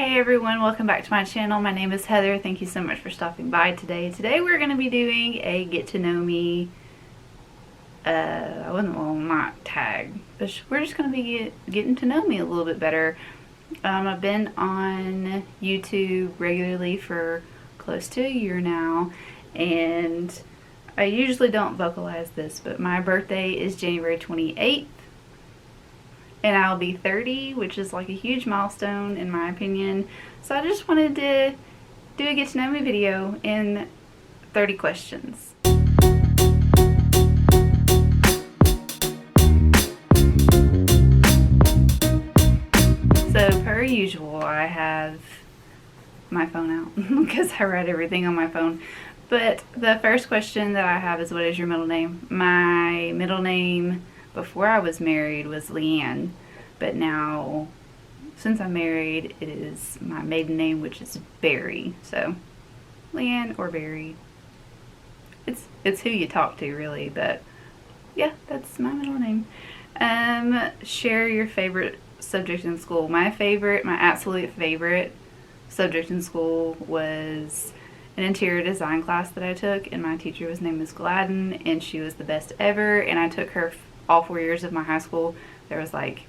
Hey everyone, welcome back to my channel. My name is Heather. Thank you so much for stopping by today. Today we're going to be doing a get to know me, not tag, but we're just going to be getting to know me a little bit better. I've been on YouTube regularly for close to a year now, and I usually don't vocalize this, but my birthday is January 28th. And I'll be 30, which is like a huge milestone in my opinion. So I just wanted to do a get to know me video in 30 questions. So per usual, I have my phone out because I write everything on my phone. But the first question that I have is, what is your middle name? My middle name before I was married was Leanne, but now since I'm married it is my maiden name, which is Barry. So Leanne or Barry, it's who you talk to really, but yeah, that's my middle name. Share your favorite subject in school. My absolute favorite subject in school was an interior design class that I took, and my teacher was named Ms. Gladden, and she was the best ever, and I took her all 4 years of my high school. There was like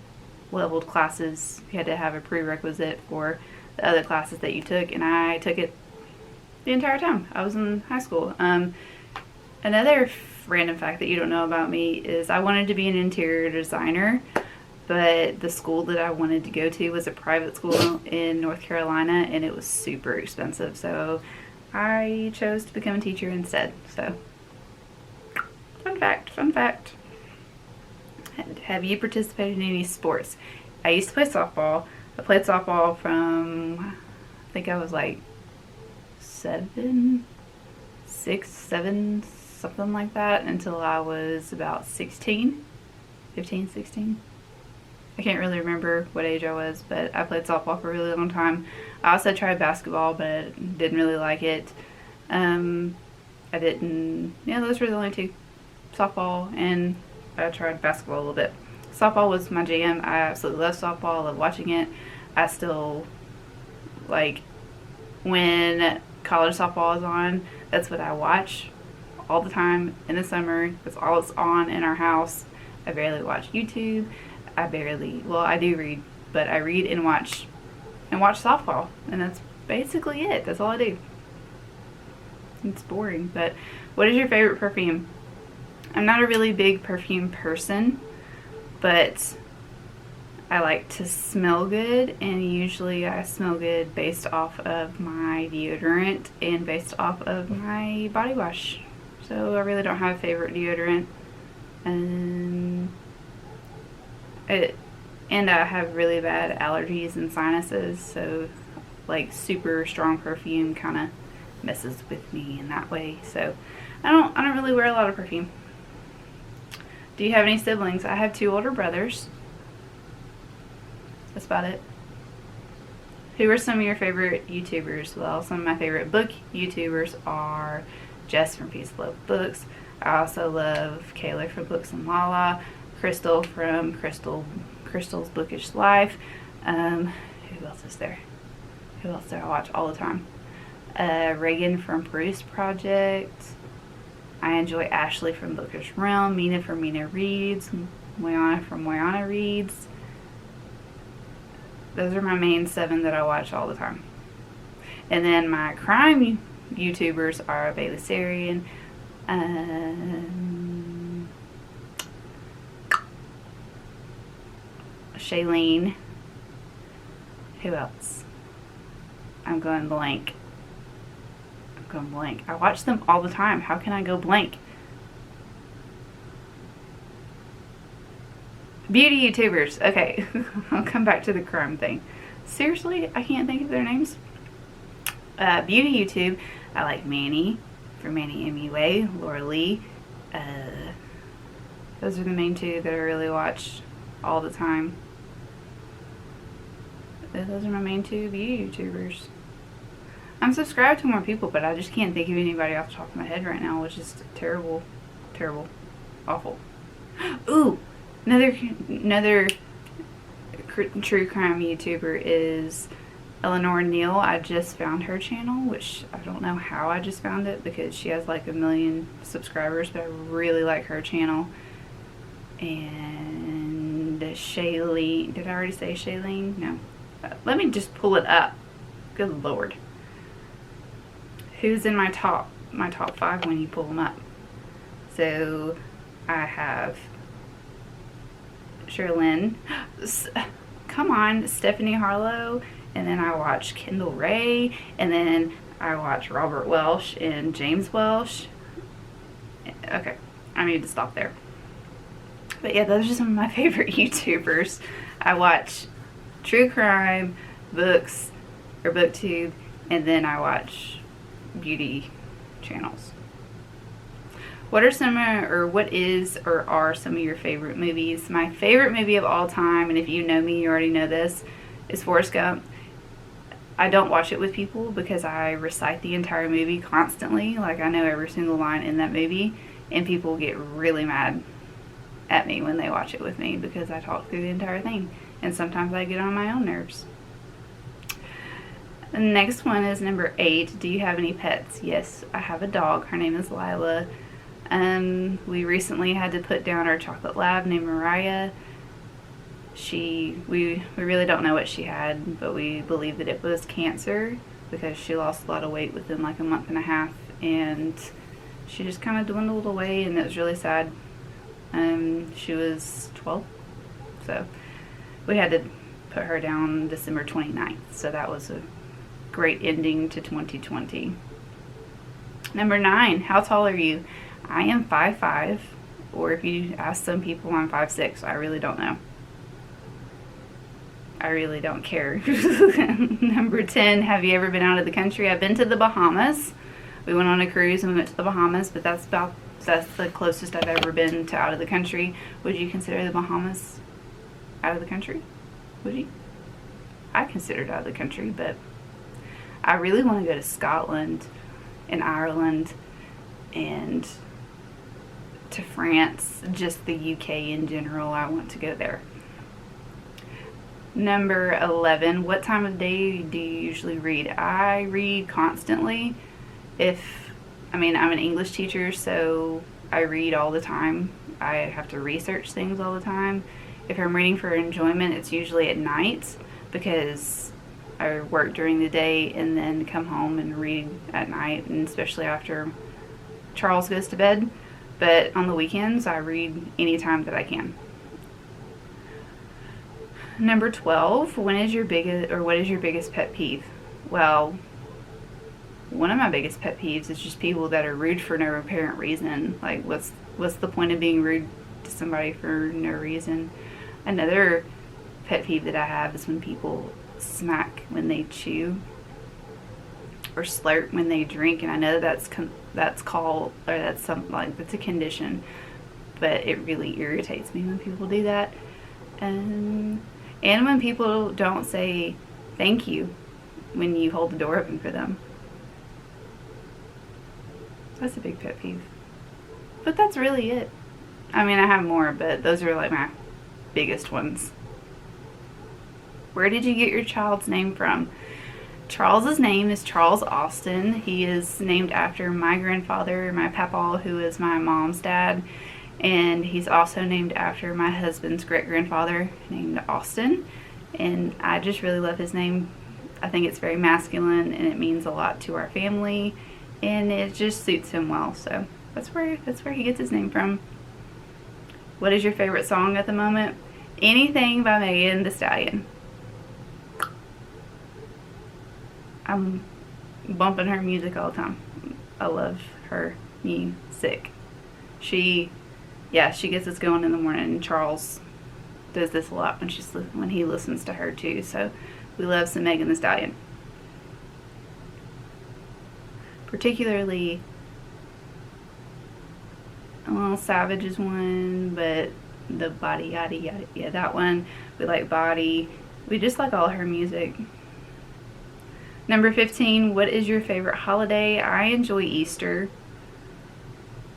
leveled classes. You had to have a prerequisite for the other classes that you took, and I took it the entire time I was in high school. Another random fact that you don't know about me is I wanted to be an interior designer, but the school that I wanted to go to was a private school in North Carolina, and it was super expensive, so I chose to become a teacher instead. So fun fact. Have you participated in any sports? I used to play softball. I played softball from, I think I was like 7, something like that, until I was about 15, 16. I can't really remember what age I was, but I played softball for a really long time. I also tried basketball, but didn't really like it. Those were the only two, softball, and I tried basketball a little bit. Softball was my jam. I absolutely love softball. I love watching it. I still, like, when college softball is on, that's what I watch all the time in the summer. That's all it's on in our house. I barely watch YouTube. I do read, but I read and watch softball, and that's basically it. That's all I do. It's boring. But what is your favorite perfume? I'm not a really big perfume person, but I like to smell good, and usually I smell good based off of my deodorant and based off of my body wash. So I really don't have a favorite deodorant. And I have really bad allergies and sinuses, so like super strong perfume kind of messes with me in that way. So I don't really wear a lot of perfume. Do you have any siblings? I have 2 older brothers. That's about it. Who are some of your favorite YouTubers? Well, some of my favorite book YouTubers are Jess from Peace Love Books. I also love Kayla from Books and Lala, Crystal from Crystal's Bookish Life. Who else is there? Who else do I watch all the time? Reagan from Bruce Project. I enjoy Ashley from Bookish Realm, Mina from Mina Reads, Moyana from Moyana Reads. Those are my main 7 that I watch all the time. And then my crime YouTubers are Bailey Sarian, Shailene. Who else? I'm going blank. I watch them all the time. How can I go blank? Beauty YouTubers. Okay, I'll come back to the crime thing. Seriously, I can't think of their names. Beauty YouTube, I like Manny from Manny MUA, Laura Lee. Those are the main 2 that I really watch all the time. Those are my main 2 beauty YouTubers. I'm subscribed to more people, but I just can't think of anybody off the top of my head right now, which is terrible, awful. Ooh, another true crime YouTuber is Eleanor Neal, I just found her channel, which I don't know how I just found it because she has like 1 million subscribers, but I really like her channel. And Sherrilyn, did I already say Sherrilyn? No. Let me just pull it up. Good Lord. Who's in my top 5 when you pull them up? So I have Sherrilyn, come on, Stephanie Harlow, and then I watch Kendall Ray, and then I watch Robert Welsh and James Welsh. Okay, I need to stop there. But yeah, those are some of my favorite YouTubers. I watch true crime, books, or booktube, and then I watch beauty channels. What are some of your favorite movies? My favorite movie of all time, and if you know me, you already know this, is Forrest Gump. I don't watch it with people because I recite the entire movie constantly. Like, I know every single line in that movie, and people get really mad at me when they watch it with me because I talk through the entire thing, and sometimes I get on my own nerves. The next one is number 8. Do you have any pets? Yes, I have a dog. Her name is Lila. We recently had to put down our chocolate lab named Mariah. We really don't know what she had, but we believe that it was cancer because she lost a lot of weight within like a month and a half, and she just kind of dwindled away, and it was really sad. She was 12, so we had to put her down December 29th, so that was a great ending to 2020. Number 9, how tall are you? I am 5'5", or if you ask some people, I'm 5'6". I really don't know. I really don't care. Number 10, have you ever been out of the country? I've been to the Bahamas. We went on a cruise and we went to the Bahamas, but that's the closest I've ever been to out of the country. Would you consider the Bahamas out of the country? Would you? I consider it out of the country, but I really want to go to Scotland and Ireland and to France, just the UK in general. I want to go there. Number 11, what time of day do you usually read? I read constantly. I'm an English teacher, so I read all the time. I have to research things all the time. If I'm reading for enjoyment, it's usually at night because I work during the day and then come home and read at night, and especially after Charles goes to bed. But on the weekends, I read anytime that I can. Number 12, what is your biggest pet peeve? Well, one of my biggest pet peeves is just people that are rude for no apparent reason. Like, what's the point of being rude to somebody for no reason? Another pet peeve that I have is when people smack when they chew or slurp when they drink, and I know that's a condition, but it really irritates me when people do that. And when people don't say thank you when you hold the door open for them. That's a big pet peeve. But that's really it. I mean, I have more, but those are like my biggest ones. Where did you get your child's name from? Charles's name is Charles Austin. He is named after my grandfather, my papa, who is my mom's dad. And he's also named after my husband's great-grandfather, named Austin. And I just really love his name. I think it's very masculine, and it means a lot to our family. And it just suits him well. So that's where he gets his name from. What is your favorite song at the moment? Anything by Megan Thee Stallion. I'm bumping her music all the time. I love her music. She gets us going in the morning, and Charles does this a lot when he listens to her too. So we love some Megan Thee Stallion. Particularly, well, Savage is one, but the Body Yada Yada, yeah, that one. We like Body. We just like all her music. Number 15, what is your favorite holiday? I enjoy Easter.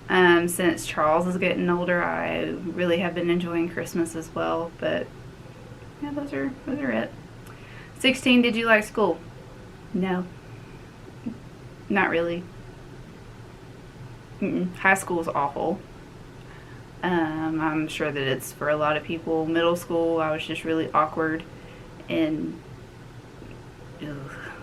Since Charles is getting older, I really have been enjoying Christmas as well. But yeah, those are it. 16, did you like school? No. Not really. High school is awful. I'm sure that it's for a lot of people. Middle school, I was just really awkward, and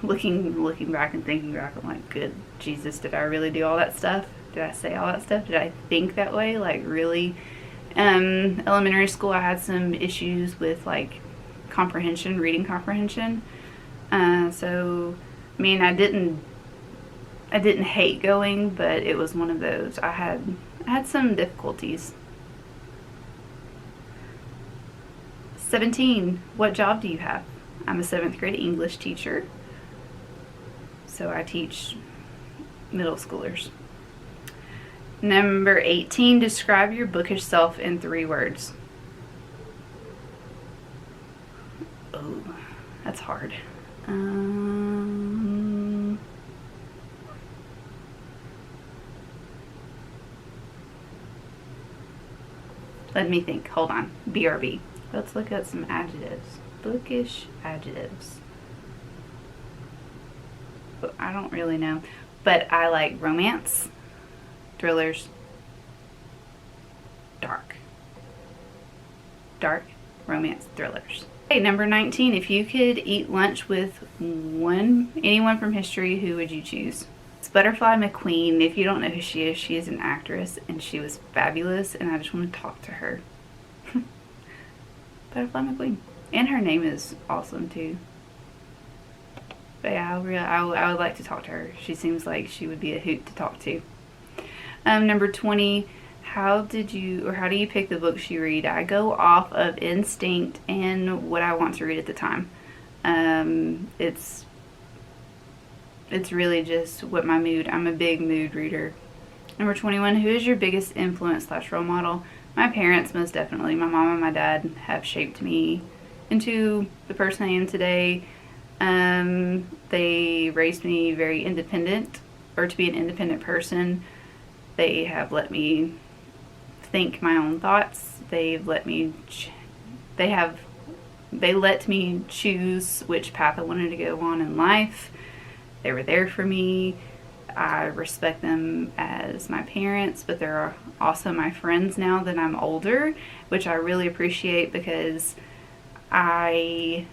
looking back and thinking back, I'm like, good Jesus, did I really do all that stuff? Did I say all that stuff? Did I think that way? Like, really? Elementary school, I had some issues with like comprehension, reading comprehension. So, I mean, I didn't hate going, but it was one of those. I had some difficulties. 17, what job do you have? I'm a 7th grade English teacher. So I teach middle schoolers. Number 18, describe your bookish self in 3 words. Oh, that's hard. Let me think. Hold on. BRB. Let's look at some adjectives. Bookish adjectives. I don't really know. But I like romance, thrillers, dark, romance, thrillers. Okay, number 19. If you could eat lunch with anyone from history, who would you choose? It's Butterfly McQueen. If you don't know who she is an actress, and she was fabulous, and I just want to talk to her. Butterfly McQueen. And her name is awesome too. But yeah, I would like to talk to her. She seems like she would be a hoot to talk to. Number 20, how do you pick the books you read? I go off of instinct and what I want to read at the time. It's really just what my mood. I'm a big mood reader. Number 21, who is your biggest influence / role model? My parents, most definitely. My mom and my dad have shaped me into the person I am today. They raised me very independent, or to be an independent person. They have let me think my own thoughts. They let me choose which path I wanted to go on in life. They were there for me. I respect them as my parents, but they're also my friends now that I'm older, which I really appreciate, because at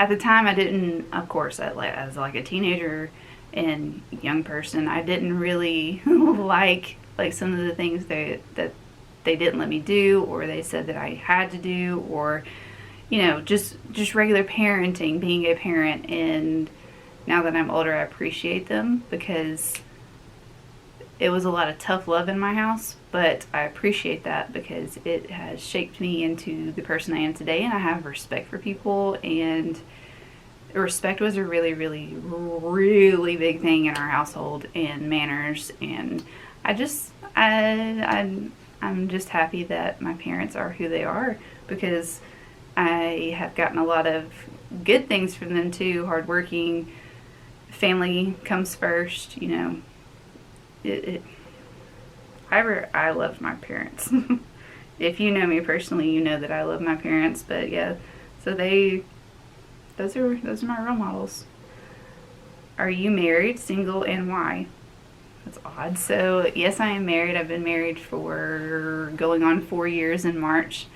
the time I didn't, of course, as like a teenager and young person, I didn't really like some of the things that they didn't let me do, or they said that I had to do, or just regular parenting, being a parent. And now that I'm older, I appreciate them, because it was a lot of tough love in my house, but I appreciate that because it has shaped me into the person I am today, and I have respect for people. And respect was a really, really, really big thing in our household, and manners. And I'm just happy that my parents are who they are, because I have gotten a lot of good things from them too. Hardworking, family comes first, I love my parents. If you know me personally, you know that I love my parents. But yeah, so those are my role models. Are you married, single, and why? That's odd. So yes, I am married. I've been married for going on 4 years in March,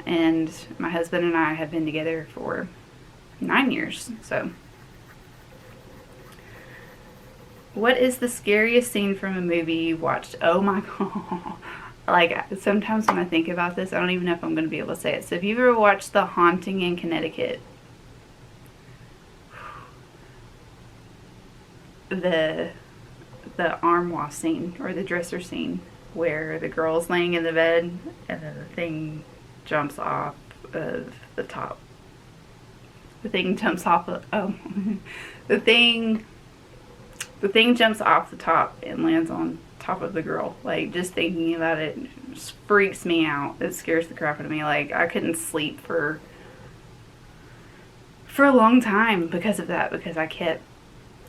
and my husband and I have been together for 9 years. So, what is the scariest scene from a movie you watched? Oh my god. Like, sometimes when I think about this, I don't even know if I'm going to be able to say it. So if you've ever watched The Haunting in Connecticut, the armoire scene, or the dresser scene, where the girl's laying in the bed and then the thing jumps off of the top. The thing jumps off of, the thing jumps off the top and lands on top of the girl. Like, just thinking about it just freaks me out. It scares the crap out of me. Like, I couldn't sleep for a long time because of that, because I kept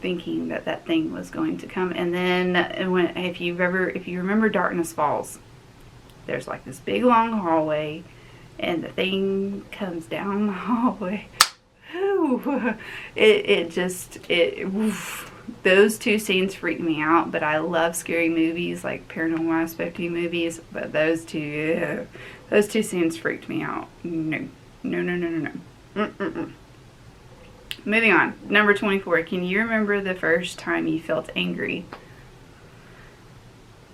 thinking that thing was going to come. And then if you remember Darkness Falls, there's like this big long hallway, and the thing comes down the hallway. woo, oof. Those two scenes freaked me out, but I love scary movies, like Paranormal Aspect movies, but those two scenes freaked me out. No. No, no, no, no, no. Mm-mm-mm. Moving on. Number 24. Can you remember the first time you felt angry?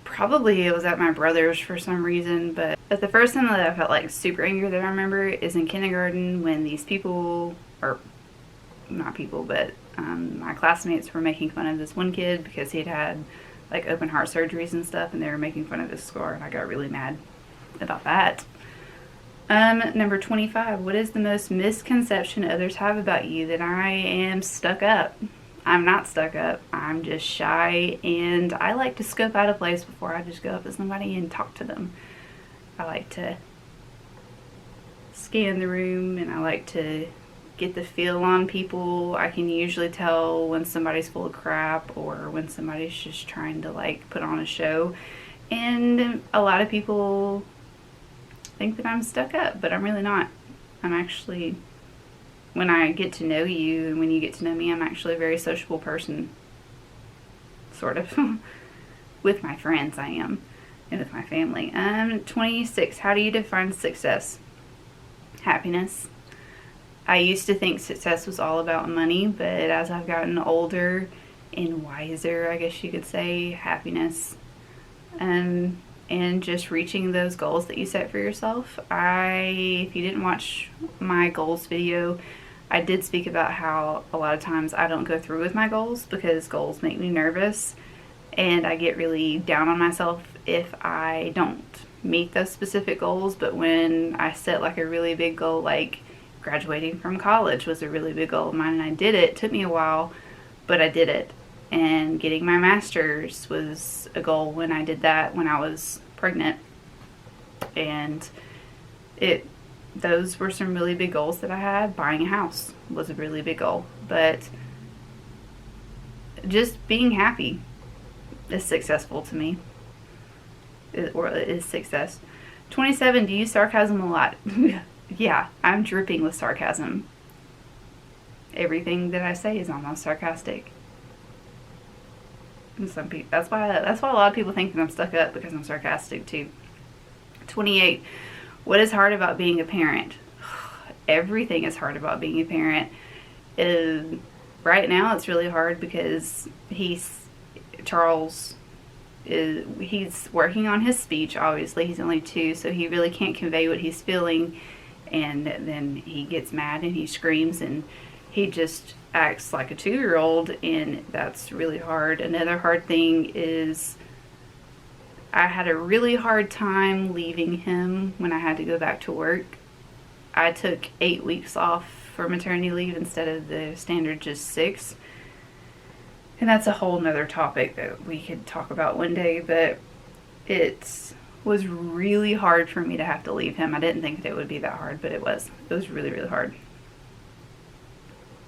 Probably it was at my brother's for some reason, but the first time that I felt like super angry that I remember is in kindergarten when these people, or not people, but my classmates were making fun of this one kid because he'd had like open heart surgeries and stuff, and they were making fun of his scar, and I got really mad about that. Number 25. What is the most misconception others have about you? That I am stuck up. I'm not stuck up. I'm just shy, and I like to scope out a place before I just go up to somebody and talk to them. I like to scan the room, and I like to get the feel on people. I can usually tell when somebody's full of crap or when somebody's just trying to like put on a show. And a lot of people think that I'm stuck up, but I'm really not. I'm actually, when I get to know you and when you get to know me, I'm actually a very sociable person. Sort of. With my friends I am. And with my family. 26. How do you define success? Happiness. I used to think success was all about money, but as I've gotten older and wiser, I guess you could say, happiness. And just reaching those goals that you set for yourself. If you didn't watch my goals video, I did speak about how a lot of times I don't go through with my goals because goals make me nervous, and I get really down on myself if I don't meet those specific goals. But when I set like a really big goal, like graduating from college was a really big goal of mine, and I did it. It took me a while, but I did it. And getting my master's was a goal when I did that when I was pregnant. And those were some really big goals that I had. Buying a house was a really big goal. But just being happy is successful to me. Or is success. 27, do you use sarcasm a lot? Yeah, I'm dripping with sarcasm. Everything that I say is almost sarcastic. And some people, that's why a lot of people think that I'm stuck up, because I'm sarcastic too. 28. What is hard about being a parent? Everything is hard about being a parent. Right now it's really hard because Charles he's working on his speech. Obviously he's only 2, so he really can't convey what he's feeling, and then he gets mad and he screams and he just acts like a 2-year-old, and that's really hard. Another hard thing is I had a really hard time leaving him when I had to go back to work. I took 8 weeks off for maternity leave instead of the standard just 6. And that's a whole nother topic that we could talk about one day, but it was really hard for me to have to leave him. I didn't think that it would be that hard, but it was. It was really, really hard.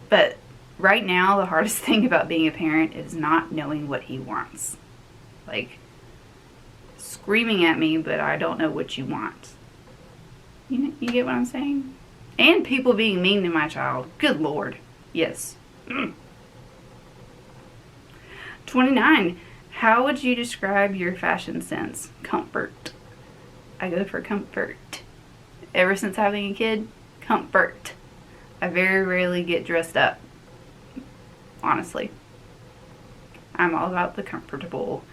But right now, the hardest thing about being a parent is not knowing what he wants. Like, screaming at me, but I don't know what you want. You get what I'm saying? And people being mean to my child. Good Lord. Yes. 29. How would you describe your fashion sense? Comfort. I go for comfort. Ever since having a kid, comfort. I very rarely get dressed up. Honestly. I'm all about the comfortable.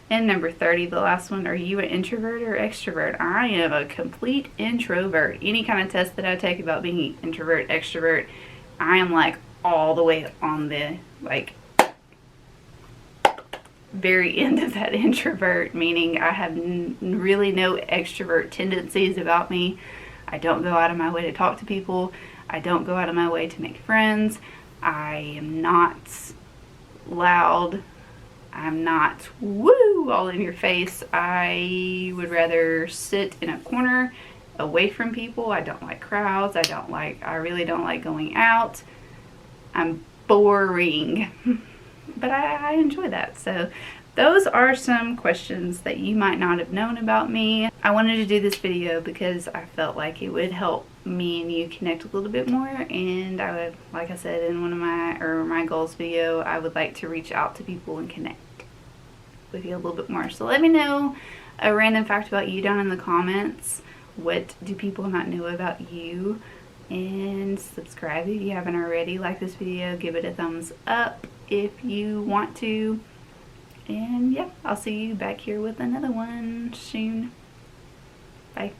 And number 30, the last one, are you an introvert or extrovert? I am a complete introvert. Any kind of test that I take about being introvert, extrovert, I am like all the way on the like very end of that introvert, meaning I have really no extrovert tendencies about me. I don't go out of my way to talk to people. I don't go out of my way to make friends. I am not loud. I'm not woo all in your face. I would rather sit in a corner away from people. I don't like crowds. I really don't like going out. I'm boring. But I enjoy that. So those are some questions that you might not have known about me. I wanted to do this video because I felt like it would help me and you connect a little bit more. And I would, like I said in one of my goals video, I would like to reach out to people and connect with you a little bit more. So let me know a random fact about you down in the comments. What do people not know about you? And subscribe if you haven't already. Like this video, give it a thumbs up if you want to. And yeah, I'll see you back here with another one soon. Bye.